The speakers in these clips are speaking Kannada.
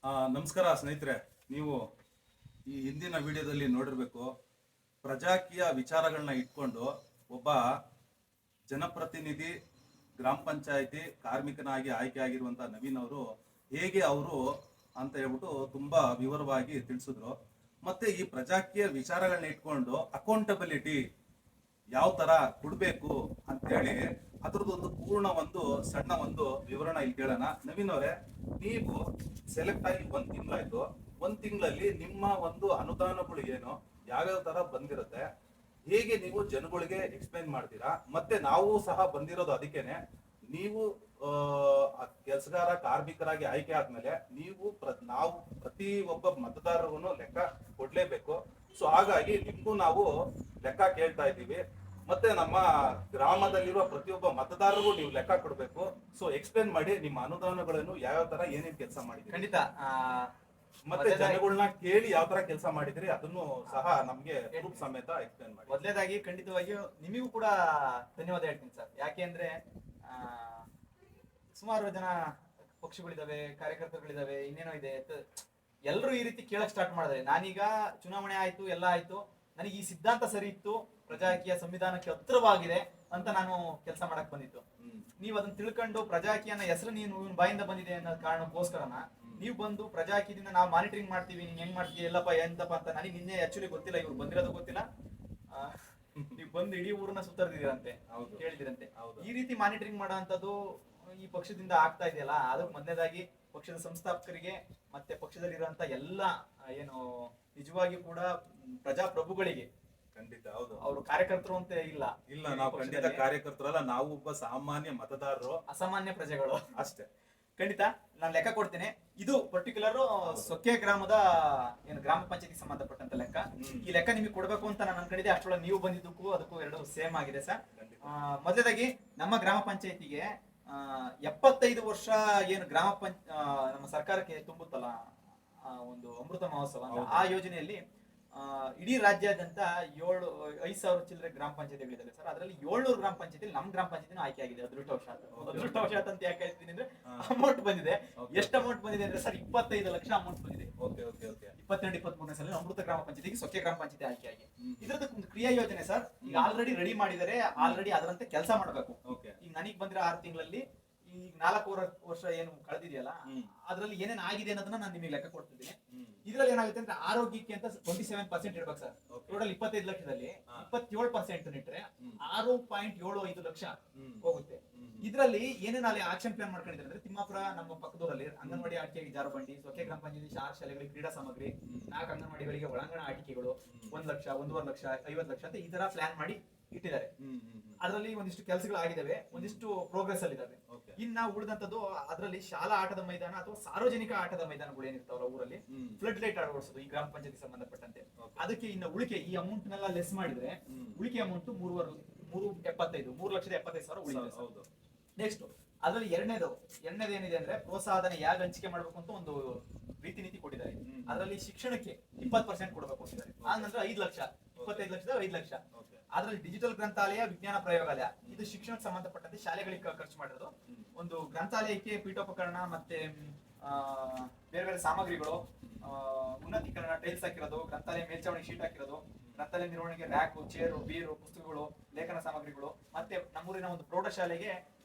ನಮಸ್ಕಾರ ಸ್ನೇಹಿತರೆ. ನೀವು ಈ ಹಿಂದಿನ ವಿಡಿಯೋದಲ್ಲಿ ನೋಡಿರ್ಬೇಕು, ಪ್ರಜಾಕೀಯ ವಿಚಾರಗಳನ್ನ ಇಟ್ಕೊಂಡು ಒಬ್ಬ ಜನಪ್ರತಿನಿಧಿ ಗ್ರಾಮ ಪಂಚಾಯಿತಿ ಕಾರ್ಮಿಕನಾಗಿ ಆಯ್ಕೆ ಆಗಿರುವಂತ ನವೀನ್ ಅವರು ಹೇಗೆ ಅವರು ಅಂತ ಹೇಳ್ಬಿಟ್ಟು ತುಂಬಾ ವಿವರವಾಗಿ ತಿಳಿಸಿದ್ರು. ಮತ್ತೆ ಈ ಪ್ರಜಾಕೀಯ ವಿಚಾರಗಳನ್ನ ಇಟ್ಕೊಂಡು ಅಕೌಂಟಬಿಲಿಟಿ ಯಾವ ತರ ಕೊಡ್ಬೇಕು ಅಂತೇಳಿ ಅದ್ರದ್ದೊಂದು ಪೂರ್ಣ ಸಣ್ಣ ವಿವರಣೆ ಇಲ್ಲಿ ಕೇಳೋಣ. ನವೀನ್ ಅವರೇ, ನೀವು ಸೆಲೆಕ್ಟ್ ಆಗಿ 1 ತಿಂಗಳಾಯ್ತು. 1 ತಿಂಗಳಲ್ಲಿ ನಿಮ್ಮ ಅನುದಾನಗಳು ಏನು, ಯಾವ್ಯಾವ ತರ ಬಂದಿರುತ್ತೆ, ಹೇಗೆ ನೀವು ಜನಗಳಿಗೆ ಎಕ್ಸ್ಪ್ಲೈನ್ ಮಾಡ್ತೀರಾ? ಮತ್ತೆ ನಾವು ಸಹ ಬಂದಿರೋದು ಅದಕ್ಕೇನೆ, ನೀವು ಕೆಲಸಗಾರ ಕಾರ್ಮಿಕರಾಗಿ ಆಯ್ಕೆ ಆದ್ಮೇಲೆ ನಾವು ಪ್ರತಿ ಒಬ್ಬ ಮತದಾರರು ಲೆಕ್ಕ ಕೊಡ್ಲೇಬೇಕು. ಸೊ ಹಾಗಾಗಿ ನಿಮ್ಗೂ ನಾವು ಲೆಕ್ಕ ಕೇಳ್ತಾ ಇದ್ದೀವಿ. ಮತ್ತೆ ನಮ್ಮ ಗ್ರಾಮದಲ್ಲಿರುವ ಪ್ರತಿಯೊಬ್ಬ ಮತದಾರರಿಗೂ ನೀವು ಲೆಕ್ಕ ಕೊಡ್ಬೇಕು. ಸೊ ಎಕ್ಸ್ಪ್ಲೇನ್ ಮಾಡಿ ನಿಮ್ಮ ಅನುದಾನಗಳನ್ನು ಯಾವ್ಯಾವ ತರ ಏನೇನ್ ಕೆಲಸ ಮಾಡಿದ್ರಿ, ಖಂಡಿತ. ಮತ್ತೆ ಜನಗಳನ್ನ ಕೇಳಿ ಯಾವ ತರ ಕೆಲಸ ಮಾಡಿದ್ರಿ ಅದನ್ನು ಸಹ ನಮ್ಗೆ ಪ್ರೂಫ್ ಸಮೇತ ಎಕ್ಸ್ಪ್ಲೇನ್ ಮಾಡಿ. ಮೊದಲನೇದಾಗಿ ಖಂಡಿತವಾಗಿಯೂ ನಿಮಗೂ ಕೂಡ ಧನ್ಯವಾದ ಹೇಳ್ತೀನಿ ಸರ್. ಯಾಕೆ ಅಂದ್ರೆ ಸುಮಾರು ಜನ ಪಕ್ಷಗಳಿದಾವೆ, ಕಾರ್ಯಕರ್ತರುಗಳಿದಾವೆ, ಇನ್ನೇನೋ ಇದೆ, ಎಲ್ಲರೂ ಈ ರೀತಿ ಕೇಳಕ್ ಸ್ಟಾರ್ಟ್ ಮಾಡಿದ್ರೆ, ನಾನೀಗ ಚುನಾವಣೆ ಆಯ್ತು, ಎಲ್ಲ ಆಯ್ತು, ನನಗೆ ಈ ಸಿದ್ಧಾಂತ ಸರಿ ಇತ್ತು, ಪ್ರಜಾಕೀಯ ಸಂವಿಧಾನಕ್ಕೆ ಹತ್ರವಾಗಿದೆ ಅಂತ ನಾನು ಕೆಲಸ ಮಾಡಕ್ ಬಂದಿತ್ತು. ನೀವು ಅದನ್ನ ತಿಳ್ಕೊಂಡು ಪ್ರಜಾಕೀಯನ ಹೆಸರು ನೀನು ಬಾಯಿಂದ ಬಂದಿದೆ ಅನ್ನೋ ಕಾರಣಕ್ಕೋಸ್ಕರನ ನೀವು ಬಂದು ಪ್ರಜಾಕೀಯದಿಂದ ನಾವು ಮಾನಿಟರಿಂಗ್ ಮಾಡ್ತೀವಿ, ನೀನ್ ಹೆಂಗ್ ಮಾಡ್ತೀವಿ, ಎಲ್ಲಪ್ಪ ಎಂತಪ್ಪ ಅಂತ ನನಗೆ ನಿನ್ನೆ ಆಕ್ಚುಲಿ ಗೊತ್ತಿಲ್ಲ, ಇವ್ರು ಬಂದಿರೋದು ಗೊತ್ತಿಲ್ಲ. ನೀವು ಬಂದು ಇಡೀ ಊರನ್ನ ಸುತ್ತರ್ದಿರಂತೆ, ಕೇಳಿದಿರಂತೆ. ಈ ರೀತಿ ಮಾನಿಟರಿಂಗ್ ಮಾಡೋ ಅಂತದ್ದು ಈ ಪಕ್ಷದಿಂದ ಆಗ್ತಾ ಇದೆಯಲ್ಲ, ಅದಕ್ಕೆ ಮೊದಲನೇದಾಗಿ ಪಕ್ಷದ ಸಂಸ್ಥಾಪಕರಿಗೆ ಮತ್ತೆ ಪಕ್ಷದಲ್ಲಿರುವಂತ ಎಲ್ಲ ಏನು ನಿಜವಾಗಿ ಕೂಡ ಪ್ರಜಾಪ್ರಭುಗಳಿಗೆ, ಖಂಡಿತ ಹೌದು, ಅವರು ಕಾರ್ಯಕರ್ತರು ಅಂತ ಇಲ್ಲ, ನಾವು ಖಂಡಿತ ಕಾರ್ಯಕರ್ತರಲ್ಲ, ನಾವು ಒಬ್ಬ ಸಾಮಾನ್ಯ ಮತದಾರರು, ಅಸಾಮಾನ್ಯ ಪ್ರಜೆಗಳು ಅಷ್ಟೇ. ಖಂಡಿತ ನಾನು ಲೆಕ್ಕ ಕೊಡ್ತೇನೆ. ಇದು ಪರ್ಟಿಕ್ಯುಲರ್ ಸೊಕ್ಕೆ ಗ್ರಾಮದ ಏನು ಗ್ರಾಮ ಪಂಚಾಯತಿ ಸಂಬಂಧಪಟ್ಟಂತ ಲೆಕ್ಕ. ಈ ಲೆಕ್ಕ ನಿಮಗೆ ಕೊಡ್ಬೇಕು ಅಂತ ನಾನು ಅನ್ಕೊಂಡಿದ್ದೆ. ಅಷ್ಟೊಳಗೆ ನೀವು ಬಂದಿದ್ದಕ್ಕೂ ಅದಕ್ಕೂ ಎರಡು ಸೇಮ್ ಆಗಿದೆ ಸರ್. ಮೊದಲದಾಗಿ ನಮ್ಮ ಗ್ರಾಮ ಪಂಚಾಯತಿಗೆ 75 ವರ್ಷ ಏನು ನಮ್ಮ ಸರ್ಕಾರಕ್ಕೆ ತುಂಬುತ್ತಲ್ಲ ಒಂದು ಅಮೃತ ಮಹೋತ್ಸವ ಅಂತ, ಆ ಯೋಜನೆಯಲ್ಲಿ ಇಡೀ ರಾಜ್ಯಾದ್ಯಂತ 5,000 ಚಿಲ್ಲರೆ ಗ್ರಾಮ ಪಂಚಾಯತಿಗಳಿದ್ದಾವೆ ಸರ್. ಅದರಲ್ಲಿ 700 ಗ್ರಾಮ ಪಂಚಾಯತಿ ನಮ್ಮ ಗ್ರಾಮ ಪಂಚಾಯತಿ ಆಯ್ಕೆ ಆಗಿದೆ. ಅದೃಷ್ಟವಶಾತ್ ಅಂತ ಯಾಕೆ ಹೇಳ್ತೀನಿ ಅಂದ್ರೆ, ಅಮೌಂಟ್ ಬಂದಿದೆ. ಎಷ್ಟು ಅಮೌಂಟ್ ಬಂದಿದೆ ಅಂದ್ರೆ ಸರ್, 25 ಲಕ್ಷ ಅಮೌಂಟ್ ಬಂದಿದೆ. 22-23 ಸಲ ಅಮೃತ ಗ್ರಾಮ ಪಂಚಾಯತಿಗೆ ಸೊಕ್ಕೆ ಗ್ರಾಮ ಪಂಚಾಯತಿ ಆಯ್ಕೆ ಆಗಿ. ಇದ್ರದ್ದು ಒಂದು ಕ್ರಿಯಾ ಯೋಜನೆ ಸರ್, ಈಗ ಆಲ್ರೆಡಿ ರೆಡಿ ಮಾಡಿದರೆ, ಆಲ್ರೆಡಿ ಅದರಂತೆ ಕೆಲಸ ಮಾಡಬೇಕು. ಈಗ ನನಗೆ ಬಂದಿರೋ 6 ತಿಂಗಳಲ್ಲಿ ಈಗ 4 ವರ್ಷ ಏನು ಕಳೆದಿದೆಯಲ್ಲ, ಅದ್ರಲ್ಲಿ ಏನೇನ್ ಆಗಿದೆ ಅನ್ನೋದನ್ನ ನಾನು ನಿಮಗೆ ಲೆಕ್ಕ ಕೊಡ್ತಿದ್ದೀನಿ. ಇದ್ರಲ್ಲಿ ಏನಾಗುತ್ತೆ ಅಂದ್ರೆ, ಆರೋಗ್ಯಕ್ಕೆ ಅಂತ 27% ಇರ್ಬೇಕು ಸರ್. ಟೋಟಲ್ 25 ಲಕ್ಷದಲ್ಲಿ 27% ಇಟ್ರೆ 6.75 ಲಕ್ಷ ಹೋಗುತ್ತೆ. ಇದ್ರಲ್ಲಿ ಏನೇನು ಅಲ್ಲಿ ಆಕ್ಷನ್ ಪ್ಲಾನ್ ಮಾಡ್ಕೊಂಡಿದ್ದಾರೆ ಅಂದ್ರೆ, ತಿಮ್ಮಾಪುರ ನಮ್ಮ ಪಕ್ಕದೂರಲ್ಲಿ ಅಂಗನವಾಡಿ ಆಟಿಕೆಗೆ ಜಾರುಬಂಡಿ, ಸೊಕ್ಕೆ ಗ್ರಾಮ ಪಂಚಾಯತಿ 6 ಶಾಲೆಗಳಿಗೆ ಕ್ರೀಡಾ ಸಾಮಗ್ರಿ, 4 ಅಂಗನವಾಡಿಗಳಿಗೆ ಒಳಾಂಗಣ ಆಟಿಕೆಗಳು, 1 ಲಕ್ಷ, 1.5 ಲಕ್ಷ, 50 ಲಕ್ಷ ಅಂತ ಈ ತರ ಪ್ಲಾನ್ ಮಾಡಿ ಇಟ್ಟಿದ್ದಾರೆ. ಅದರಲ್ಲಿ ಒಂದಿಷ್ಟು ಕೆಲಸಗಳಾಗಿದ್ದಾವೆ, ಒಂದಿಷ್ಟು ಪ್ರೋಗ್ರೆಸ್ ಅಲ್ಲಿ ಇದಾವೆ. ಇನ್ನ ಉಳಿದಂತದ್ದು ಅದರಲ್ಲಿ ಶಾಲಾ ಆಟದ ಮೈದಾನ ಅಥವಾ ಸಾರ್ವಜನಿಕ ಆಟದ ಮೈದಾನಗಳು ಏನಿರ್ತಾವಲ್ಲ ಊರಲ್ಲಿ, ಫ್ಲಡ್ ಲೈಟ್ ಅಳವಡಿಸೋದು ಈ ಗ್ರಾಮ ಪಂಚಾಯತಿ ಸಂಬಂಧಪಟ್ಟಂತೆ. ಅದಕ್ಕೆ ಇನ್ನ ಉಳಿಕೆ ಈ ಅಮೌಂಟ್ ನೆಲ್ಲ ಲೆಸ್ ಮಾಡಿದ್ರೆ ಉಳಿಕೆ ಅಮೌಂಟ್ 3,75,000 ಉಳಿದೆ. ನೆಕ್ಸ್ಟ್ ಅದರಲ್ಲಿ ಎರಡನೇದು ಏನಿದೆ ಅಂದ್ರೆ, ಪ್ರೋತ್ಸಾಹನ ಯಾಗ ಹಂಚಿಕೆ ಮಾಡ್ಬೇಕು ಅಂತ ಒಂದು ರೀತಿ ನೀತಿ ಕೊಟ್ಟಿದ್ದಾರೆ. ಅದರಲ್ಲಿ ಶಿಕ್ಷಣಕ್ಕೆ 20% ಕೊಡಬೇಕು ಅಂತಿದ್ದಾರೆ. ಆನಂತರ 5 ಲಕ್ಷ, 25 ಲಕ್ಷದ 5 ಲಕ್ಷ. ಅದರಲ್ಲಿ ಡಿಜಿಟಲ್ ಗ್ರಂಥಾಲಯ, ವಿಜ್ಞಾನ ಪ್ರಯೋಗಾಲಯ, ಇದು ಶಿಕ್ಷಣಕ್ಕೆ ಸಂಬಂಧಪಟ್ಟಂತೆ ಶಾಲೆಗಳಿಗೆ ಖರ್ಚು ಮಾಡಿರೋದು. ಒಂದು ಗ್ರಂಥಾಲಯಕ್ಕೆ ಪೀಠೋಪಕರಣ ಮತ್ತೆ ಬೇರೆ ಬೇರೆ ಸಾಮಗ್ರಿಗಳು, ಉನ್ನತೀಕರಣ, ಟೈಲ್ಸ್ ಹಾಕಿರೋದು, ಗ್ರಂಥಾಲಯ ಮೇಲ್ಚಾವಣಿ ಶೀಟ್ ಹಾಕಿರೋದು, ಗ್ರಂಥಾಲಯ ನಿರ್ವಹಣೆಗೆ ರ್ಯಾಕು, ಚೇರು, ಬೀರು, ಪುಸ್ತಕಗಳು, ಲೇಖನ ಸಾಮಗ್ರಿಗಳು, ಮತ್ತೆ ನಮ್ಮೂರಿನ ಒಂದು ಪ್ರೌಢಶಾಲೆಗೆ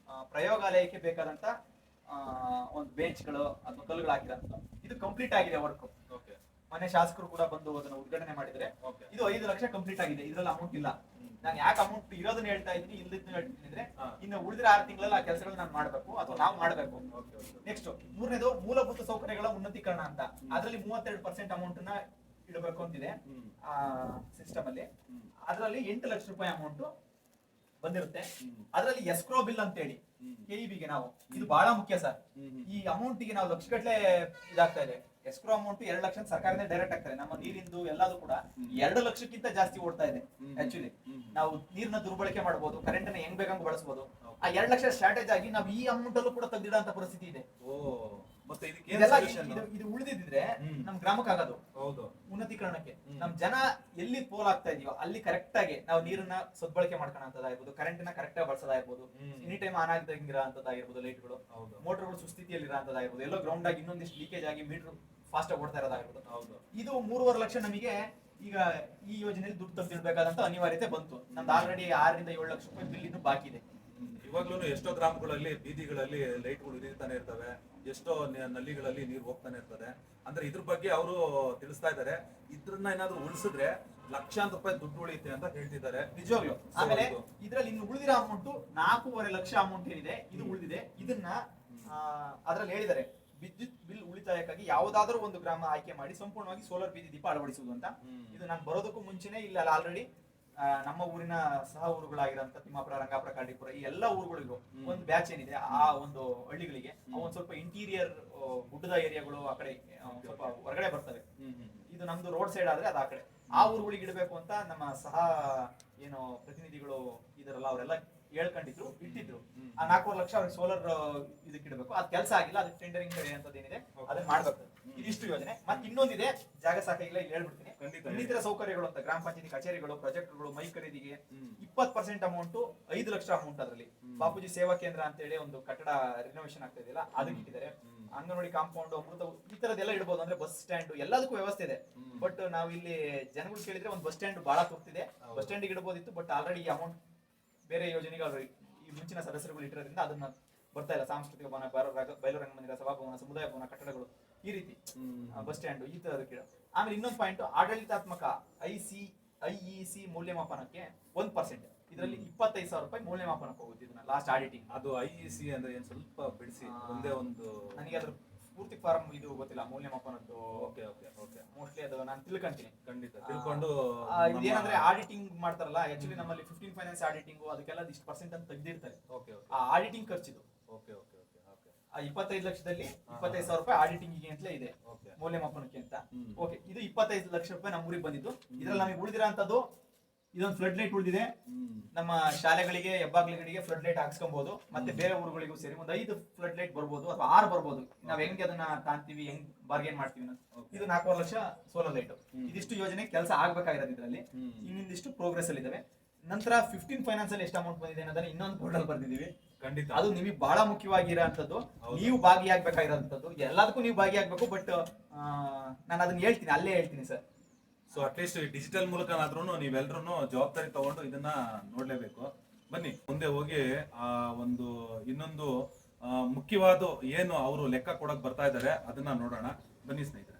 ಪ್ರಯೋಗಾಲಯಕ್ಕೆ ಬೇಕಾದಂತ ಒಂದು ಬೆಂಚ್ಗಳು ಅಥವಾ ಕಲ್ಲುಗಳು ಹಾಕಿದಂತ ಇದು ಕಂಪ್ಲೀಟ್ ಆಗಿದೆ ವರ್ಕ್. ಮನೆ ಶಾಸಕರು ಕೂಡ ಬಂದು ಅದನ್ನ ಉದ್ಘಾಟನೆ ಮಾಡಿದ್ರೆ ಇದು 5 ಲಕ್ಷ ಕಂಪ್ಲೀಟ್ ಆಗಿದೆ. ಇದ್ರಲ್ಲಿ ಅಮೌಂಟ್ ಇಲ್ಲ. ನಾನು ಯಾಕೆ ಅಮೌಂಟ್ ಇರೋದನ್ನ ಹೇಳ್ತಾ ಇದ್ದೀನಿ, ಇಲ್ಲದನ್ನ ಹೇಳ್ತೀನಿ ಅಂದ್ರೆ, ಇನ್ನು ಉಳಿದ್ರೆ 6 ತಿಂಗಳಲ್ಲಿ ಆ ಕೆಲಸಗಳನ್ನ ನಾನು ಮಾಡ್ಬೇಕು ಅಥವಾ ನಾವು ಮಾಡ್ಬೇಕು. ನೆಕ್ಸ್ಟ್ ಮೂರನೇದು ಮೂಲಭೂತ ಸೌಕರ್ಯಗಳ ಉನ್ನತೀಕರಣ ಅಂತ, ಅದರಲ್ಲಿ 32% ಅಮೌಂಟ್ ನ ಇಡಬೇಕು ಅಂತಿದೆ ಆ ಸಿಸ್ಟಮ್ ಅಲ್ಲಿ. ಅದರಲ್ಲಿ 8 ಲಕ್ಷ ರೂಪಾಯಿ ಅಮೌಂಟ್ ಬಂದಿರುತ್ತೆ. ಅದರಲ್ಲಿ ಎಸ್ಕ್ರೋ ಬಿಲ್ ಅಂತ ಹೇಳಿ ಕೆಇಬಿಗೆ ನಾವು, ಇದು ಬಹಳ ಮುಖ್ಯ ಸರ್. ಈ ಅಮೌಂಟ್ ಗೆ ನಾವು ಲಕ್ಷಗಟ್ಟಲೆ ಇದಾಗ್ತಾ ಇದೆ. ಎಸ್ಕ್ರೋ ಅಮೌಂಟ್ 2 ಲಕ್ಷ ಸರ್ಕಾರದಿಂದ ಡೈರೆಕ್ಟ್ ಆಗ್ತಾರೆ. ನಮ್ಮ ನೀರಿಂದು ಎಲ್ಲಾದು ಕೂಡ 2 ಲಕ್ಷಕ್ಕಿಂತ ಜಾಸ್ತಿ ಓಡ್ತಾ ಇದೆ. ಆಕ್ಚುಲಿ ನಾವು ನೀರ್ನ ದುರ್ಬಳಕೆ ಮಾಡಬಹುದು, ಕರೆಂಟ್ ನ ಹೆಂಗ್ ಬೇಕಂಗ್ ಬಳಸಬಹುದು. ಆ 2 ಲಕ್ಷ ಸ್ಟ್ರಾಟಜಿ ಆಗಿ ನಾವು ಈ ಅಮೌಂಟ್ ಅಲ್ಲೂ ಕೂಡ ತೆಗೆದಿಡೋ ಪರಿಸ್ಥಿತಿ ಇದೆ. ಇದು ಉಳಿದಿದ್ರೆ ನಮ್ ಗ್ರಾಮಕ್ಕೆ ಆಗೋದು ಉನ್ನತೀಕರಣಕ್ಕೆ. ನಮ್ ಜನ ಎಲ್ಲಿ ಪೋಲ್ ಆಗ್ತಾ ಇದೆಯೋ ಅಲ್ಲಿ ಕರೆಕ್ಟ್ ಆಗಿ ನಾವು ನೀರನ್ನ ಸದ್ಬಳಕೆ ಮಾಡ್ಕೊಳ್ಳೋಂಥದ್ದಾಗಿರ್ಬೋದು, ಕರೆಂಟ್ ನ ಕರೆಕ್ಟ್ ಆಗಿ ಬಳಸೋದಾಗಿರ್ಬೋದು, ಎನಿ ಟೈಮ್ ಆನ್ ಆಗದಂಗಿರೋ ಅಂತದ್ದಾಗಿರ್ಬೋದು, ಲೈಟ್ಗಳು, ಮೋಟರ್ಗಳು ಸುಸ್ಥಿತಿಯಲ್ಲಿ ಇರೋಂಥದ್ದಾಗಿರ್ಬೋದು, ಎಲ್ಲೋ ಗ್ರೌಂಡ್ ಆಗಿ ಇನ್ನೊಂದಿಷ್ಟು ಲೀಕೇಜ್ ಆಗಿ ಮೀಟರ್ ಫಾಸ್ಟ್ ಆಗಿ ಓಡ್ತಾ ಇರೋದಾಗಿರ್ಬೋದು. ಇದು 3.5 ಲಕ್ಷ ನಮಗೆ ಈಗ ಈ ಯೋಜನೆಯಲ್ಲಿ ದುಡ್ಡು ತೆಗೆದಿಡ್ಬೇಕಾದಂತ ಅನಿವಾರ್ಯತೆ ಬಂತು. ನಮ್ದು ಆಲ್ರೆಡಿ 6 ರಿಂದ 7 ಲಕ್ಷ ರೂಪಾಯಿ ಬಿಲ್ ಇನ್ನು ಬಾಕಿ ಇದೆ. ಇವಾಗ್ಲೂ ಎಷ್ಟೋ ಗ್ರಾಮಗಳಲ್ಲಿ ಬೀದಿಗಳಲ್ಲಿ ಲೈಟ್ಗಳು ಉರಿತಾನೆ ಇರ್ತವೆ, ಎಷ್ಟೋ ನಲ್ಲಿಗಳಲ್ಲಿ ನೀರು ಹೋಗ್ತಾನೆ ಇರ್ತದೆ. ಅಂದ್ರೆ ಇದ್ರ ಬಗ್ಗೆ ಅವರು ತಿಳಿಸ್ತಾ ಇದ್ದಾರೆ. ಇದ್ರನ್ನ ಏನಾದ್ರು ಉಳಿಸಿದ್ರೆ ಲಕ್ಷಾಂತರ ರೂಪಾಯಿ ದುಡ್ಡು ಉಳಿಯುತ್ತೆ ಅಂತ ಹೇಳ್ತಿದ್ದಾರೆ. ನಿಜವಾಗ್ಲು. ಆಮೇಲೆ ಇದ್ರಲ್ಲಿ ಇನ್ನು ಉಳಿದಿರೋ ಅಮೌಂಟ್ 4.5 ಲಕ್ಷ ಅಮೌಂಟ್ ಏನಿದೆ ಇದು ಉಳಿದಿದೆ. ಇದನ್ನ ಅದ್ರಲ್ಲಿ ಹೇಳಿದ್ದಾರೆ ವಿದ್ಯುತ್ ಬಿಲ್ ಉಳಿತಾಯಕ್ಕಾಗಿ ಯಾವುದಾದ್ರೂ ಒಂದು ಗ್ರಾಮ ಆಯ್ಕೆ ಮಾಡಿ ಸಂಪೂರ್ಣವಾಗಿ ಸೋಲಾರ್ ಬೀದಿ ದೀಪ ಅಳವಡಿಸುವುದು ಅಂತ. ಇದು ನಾನು ಬರೋದಕ್ಕೂ ಮುಂಚೆನೆ ಇಲ್ಲ ಆಲ್ರೆಡಿ ನಮ್ಮ ಊರಿನ ಸಹ ಊರುಗಳಾಗಿರೋಂಥ ತಿಮ್ಮಾಪುರ, ರಂಗಾಪುರ, ಕಾಡಿಪುರ ಈ ಎಲ್ಲಾ ಊರುಗಳಿಗೂ ಒಂದು ಬ್ಯಾಚ್ ಏನಿದೆ ಆ ಒಂದು ಹಳ್ಳಿಗಳಿಗೆ ಒಂದ್ ಸ್ವಲ್ಪ ಇಂಟೀರಿಯರ್ ಗುಡ್ಡದ ಏರಿಯಾಗಳು ಆ ಕಡೆ ಸ್ವಲ್ಪ ಹೊರಗಡೆ ಬರ್ತವೆ. ಇದು ನಮ್ದು ರೋಡ್ ಸೈಡ್ ಆದ್ರೆ ಅದ ಆ ಕಡೆ ಆ ಊರುಗಳಿಗೆ ಇಡಬೇಕು ಅಂತ ನಮ್ಮ ಸಹ ಏನು ಪ್ರತಿನಿಧಿಗಳು ಇದರಲ್ಲ ಅವರೆಲ್ಲ ಹೇಳ್ಕೊಂಡಿದ್ರು, ಇಟ್ಟಿದ್ರು. ಆ 4.5 ಲಕ್ಷ ಅವ್ರಿಗೆ ಸೋಲಾರ್ ಇದಕ್ಕೆ ಇಡಬೇಕು. ಅದ್ ಕೆಲಸ ಆಗಿಲ್ಲ, ಅದಕ್ಕೆ ಟೆಂಡರಿಂಗ್ ಏನಿದೆ ಅದನ್ನ ಮಾಡ್ಬೇಕು. ಇದಿಷ್ಟು ಯೋಜನೆ. ಮತ್ತೆ ಇನ್ನೊಂದಿದೆ, ಜಾಗ ಸಾಕಾಗಿಲ್ಲ, ಇಲ್ಲಿ ಹೇಳ್ಬಿಡ್ತೀನಿ. ಇನ್ನಿತರ ಸೌಕರ್ಯಗಳು ಅಂತ ಗ್ರಾಮ ಪಂಚಾಯತಿ ಕಚೇರಿಗಳು, ಪ್ರಾಜೆಕ್ಟ್ಗಳು, ಮೈ ಖರೀದಿಗೆ 20% ಅಮೌಂಟ್, 5 ಲಕ್ಷ ಅಮೌಂಟ್ ಅದರಲ್ಲಿ ಬಾಪೂಜಿ ಸೇವಾ ಕೇಂದ್ರ ಅಂತ ಹೇಳಿ ಒಂದು ಕಟ್ಟಡ ರಿನೋವೇಷನ್ ಆಗ್ತಾ ಇದೆಯಲ್ಲ ಅದಕ್ಕೆ ಇಟ್ಟಿದ್ದಾರೆ. ಅಂಗನವಾಡಿ ಕಾಂಪೌಂಡ್, ಅಮೃತ ಈ ತರದೆಲ್ಲ ಇಡಬಹುದು. ಅಂದ್ರೆ ಬಸ್ ಸ್ಟ್ಯಾಂಡ್ ಎಲ್ಲದಕ್ಕೂ ವ್ಯವಸ್ಥೆ ಇದೆ. ಬಟ್ ನಾವು ಇಲ್ಲಿ ಜನಗಳು ಕೇಳಿದ್ರೆ ಒಂದು ಬಸ್ ಸ್ಟ್ಯಾಂಡ್ ಬಹಳ ತುರ್ತಿದೆ, ಬಸ್ ಸ್ಟ್ಯಾಂಡ್ ಇಡಬಹುದಿತ್ತು. ಬಟ್ ಆಲ್ರೆಡಿ ಈ ಅಮೌಂಟ್ ಬೇರೆ ಯೋಜನೆಗಳು ಈ ಮುಂಚಿನ ಸದಸ್ಯರುಗಳು ಇಟ್ಟಿರೋದ್ರಿಂದ ಅದನ್ನ ಬರ್ತಾ ಇಲ್ಲ. ಸಾಂಸ್ಕೃತಿಕ ಭವನ, ಬಯಲು ರಂಗಮಂದಿರ, ಸಭಾಭವನ, ಸಮುದಾಯ ಭವನ ಕಟ್ಟಡಗಳು ಈ ರೀತಿ ಬಸ್ ಸ್ಟ್ಯಾಂಡ್ ಈ ತರದಕ್ಕೆ. ಆಮೇಲೆ ಇನ್ನೊಂದು ಪಾಯಿಂಟ್, ಆಡಳಿತಾತ್ಮಕ ಐಇಸಿ ಮೌಲ್ಯಮಾಪನಕ್ಕೆ 1%. ಇದರಲ್ಲಿ 25,000 ರೂಪಾಯಿ ಮೌಲ್ಯಮಾಪನಕ್ಕೆ ಹೋಗುತ್ತೆ. ಇದನ್ನ ಲಾಸ್ಟ್ ಆಡಿಟಿಂಗ್. ಅದು ಐಇಸಿ ಅಂದ್ರೆ ಏನ್ ಸ್ವಲ್ಪ ಬಿಡಿಸಿ ಒಂದೇ ಒಂದು ನನಗೆ ಅದ್ರ ಪೂರ್ತಿ ಫಾರ್ಮ್ ಇದು ಗೊತ್ತಿಲ್ಲ ಮೌಲ್ಯಮಾಪನದ್ದು. ಓಕೆ ಓಕೆ ಓಕೆ ಮೋಸ್ಟ್ಲಿ ಅದು ನಾನು ತಿಳ್ಕೊಂತೀನಿ. ಖಂಡಿತ ತಿಳ್ಕೊಂಡು ಇದೇನಂದ್ರೆ ಆಡಿಟಿಂಗ್ ಮಾಡ್ತಾರಲ್ಲ, ಆಕ್ಚುಲಿ ನಮ್ಮಲ್ಲಿ 15 ಫೈನಾನ್ಸ್ ಆಡಿಟಿಂಗ್ ಅದಕ್ಕೆಲ್ಲ ಇಷ್ಟು ಪರ್ಸೆಂಟ್ ಅಂತ ತೆಗೆದಿರ್ತಾರೆ. ಓಕೆ ಓಕೆ ಆ ಆಡಿಟಿಂಗ್ ಖರ್ಚಿದು. ಓಕೆ ಓಕೆ ಓಕೆ ಓಕೆ ಆ 25 ಲಕ್ಷದಲ್ಲಿ 25,000 ರೂಪಾಯಿ ಆಡಿಟಿಂಗ್ ಅಂತಲೇ ಇದೆ, ಓಕೆ ಮೌಲ್ಯಮಾಪನಕ್ಕೆ ಅಂತ. ಓಕೆ, ಇದು 25 ಲಕ್ಷ ರೂಪಾಯಿ ನಮ್ಮ ಊರಿಗೆ ಬಂದಿದ್ದು. ಇದ್ರಲ್ಲಿ ನಮಗೆ ಉಳಿದಿರೋಂಥದ್ದು ಇದೊಂದು ಫ್ಲಡ್ ಲೈಟ್ ಉಳಿದಿದೆ. ನಮ್ಮ ಶಾಲೆಗಳಿಗೆ, ಹೆಬ್ಬಾಗ್ಲಿಗಳಿಗೆ ಫ್ಲಡ್ ಲೈಟ್ ಹಾಕ್ಸ್ಕೊಬಹುದು. ಮತ್ತೆ ಬೇರೆ ಊರುಗಳಿಗೂ ಸೇರಿ ಒಂದು 5 ಫ್ಲಡ್ ಲೈಟ್ ಬರ್ಬೋದು ಅಥವಾ 6 ಬರ್ಬೋದು. ನಾವ್ ಹೆಂಗೆ ಅದನ್ನ ತಾಂತೀವಿ, ಹೆಂಗ್ ಬಾರ್ಗೇನ್ ಮಾಡ್ತೀವಿ. ಇದು 4.5 ಲಕ್ಷ ಸೋಲಾರ್ ಲೈಟ್. ಇದಿಷ್ಟು ಯೋಜನೆ ಕೆಲಸ ಆಗ್ಬೇಕಾಗಿರೋದು. ಇದರಲ್ಲಿ ಇನ್ನೊಂದಿಷ್ಟು ಪ್ರೋಗ್ರೆಸ್ ಅಲ್ಲಿ ಇದಾವೆ. ನಂತರ 15 ಫೈನಾನ್ಸ್ ಅಲ್ಲಿ ಎಷ್ಟು ಅಮೌಂಟ್ ಬಂದಿದೆ ಅನ್ನೋದನ್ನ ಇನ್ನೊಂದು ಬೋರ್ಡಲ್ಲಿ ಬರ್ದಿದೀವಿ. ಖಂಡಿತ ಅದು ನಿಮಗೆ ಬಹಳ ಮುಖ್ಯವಾಗಿರೋಂಥದ್ದು. ನೀವು ಭಾಗಿಯಾಗಬೇಕಾಗಿರೋಂಥದ್ದು. ಎಲ್ಲದಕ್ಕೂ ನೀವು ಭಾಗಿಯಾಗಬೇಕು. ಬಟ್ ನಾನು ಅದನ್ನ ಹೇಳ್ತೀನಿ, ಅಲ್ಲೇ ಹೇಳ್ತೀನಿ ಸರ್. ಸೊ ಅಟ್ಲೀಸ್ಟ್ ಡಿಜಿಟಲ್ ಮೂಲಕನಾದ್ರೂ ನೀವೆಲ್ಲರೂ ಜವಾಬ್ದಾರಿ ತಗೊಂಡು ಇದನ್ನ ನೋಡ್ಲೇಬೇಕು. ಬನ್ನಿ ಮುಂದೆ ಹೋಗಿ ಆ ಒಂದು ಇನ್ನೊಂದು ಮುಖ್ಯವಾದ ಏನು ಅವರು ಲೆಕ್ಕ ಕೊಡಕ್ ಬರ್ತಾ ಇದ್ದಾರೆ ಅದನ್ನ ನೋಡೋಣ. ಬನ್ನಿ ಸ್ನೇಹಿತರೆ.